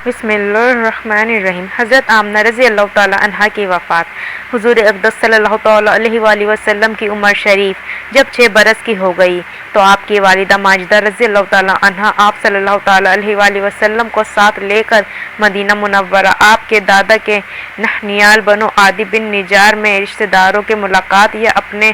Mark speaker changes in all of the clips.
Speaker 1: बिस्मिल्लाहिर्रहमानिर्रहीम। हज़रत आमना रज़ी अल्लाह ताला अन्हा की वफ़ात। हुज़ूर अक़दस सल्लल्लाहु ताला अलैहि वसल्लम की उम्र शरीफ जब 6 बरस की हो गई तो आपकी वालिदा माजिदा रज़ी अल्लाह ताला अन्हा आप सल्लल्लाहु ताला अलैहि वसल्लम को साथ लेकर मदीना मुनव्वरा आपके दादा के नहनियाल बनो आदि बिन निजार में रिश्तेदारों के मुलाकात या अपने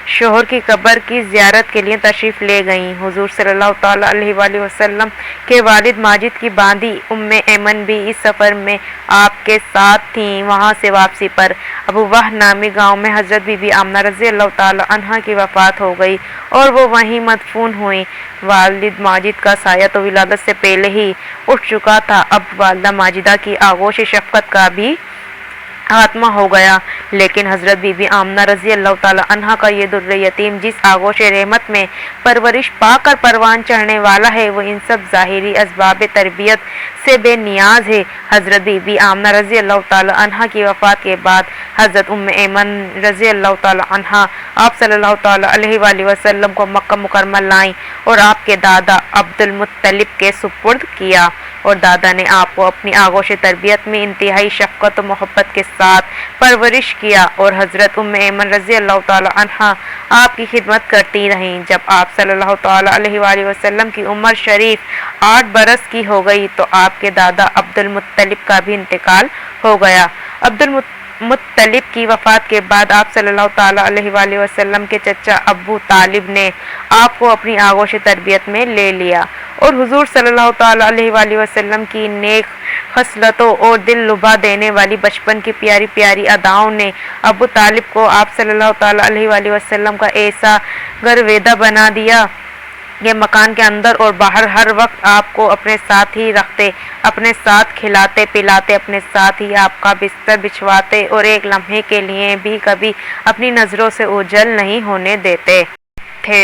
Speaker 1: शोहर की कब्र की ज़ियारत के लिए तशरीफ़ ले गईं। हुज़ूर सल्लल्लाहु ताला अलैहि वसल्लम के वालिद माजिद की बांदी उम्मे ऐमन भी इस सफ़र में आपके साथ थीं। वहाँ से वापसी पर अबू वाह नामी गांव में हज़रत बीबी आमना रज़ी अल्लाह ताला अन्हा की वफ़ात हो गई और वो वहीं मदफून हुई। वालिद माजिद का साया तो विलादत से पहले ही उठ चुका था। अब वालिदा माजिदा की आगोश शफ़क़त का भी आत्मा हो गया, लेकिन हज़रत बीबी आमना रज़ी अल्लाह ताला अन्हा का ये दुर्र यतीम जिस आगोश रहमत में परवरिश पाकर परवान चढ़ने वाला है वो इन सब ज़ाहिरी असबाब तरबियत से बेनियाज है। हज़रत बीबी आमना रज़ी अल्लाह ताला अन्हा की वफ़ात के बाद हज़रत उम्मे ऐमन रज़ी अल्लाह ताला अन्हा आप सल्लल्लाहु ताला अलैहि वसल्लम को मक्का मुकरमा लाईं और आपके दादा अब्दुल मुत्तलिब के सुपुर्द किया और दादा ने आपको अपनी आगोश तरबियत में इंतहाई शफ़क़त और मोहब्बत के साथ परवरिश किया और हज़रत उम्मे ऐमन रज़ी अल्लाह ताला अन्हा आपकी खिदमत करती रहीं। जब आप सल्लल्लाहु ताला अलैहि वसल्लम की उम्र शरीफ 8 बरस की हो गई तो आपके दादा अब्दुल मुत्तलिब का भी इंतकाल हो गया। अब्दुल मुत्तलिब की वफ़ात के बाद आप सल्लल्लाहु ताला अलैहि वसल्लम के चचा अबू तालिब ने आपको अपनी आगोश तरबियत में ले लिया और हुजूर सल्लल्लाहु ताला अलैहि वसल्लम की नेक खसलतों और दिल लुभा देने वाली बचपन की प्यारी प्यारी अदाओं ने अबू तालिब को आप सल्लल्लाहु ताला अलैहि वसल्लम का ऐसा गर्वेदा बना दिया ये मकान के अंदर और बाहर हर वक्त आपको अपने साथ ही रखते, अपने साथ खिलाते पिलाते, अपने साथ ही आपका बिस्तर बिछवाते और एक लम्हे के लिए भी कभी अपनी नज़रों से ओझल नहीं होने देते थे।